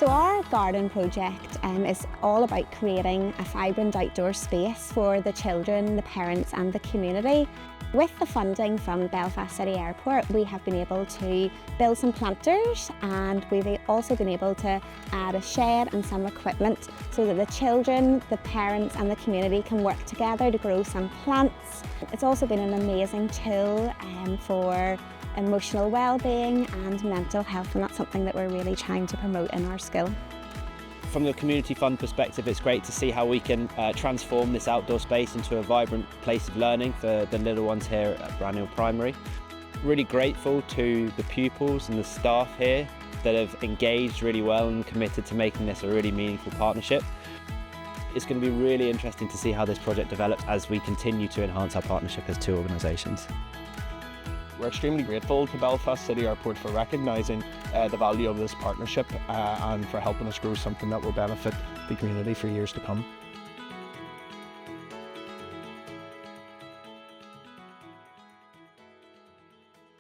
So our garden project is all about creating a vibrant outdoor space for the children, the parents and the community. With the funding from Belfast City Airport, we have been able to build some planters, and we've also been able to add a shed and some equipment so that the children, the parents and the community can work together to grow some plants. It's also been an amazing tool for emotional well-being and mental health, and that's something that we're really trying to promote in our school. From the community fund perspective, it's great to see how we can transform this outdoor space into a vibrant place of learning for the little ones here at Braniel Primary. Really grateful to the pupils and the staff here that have engaged really well and committed to making this a really meaningful partnership. It's going to be really interesting to see how this project develops as we continue to enhance our partnership as two organisations. We're extremely grateful to Belfast City Airport for recognising the value of this partnership and for helping us grow something that will benefit the community for years to come.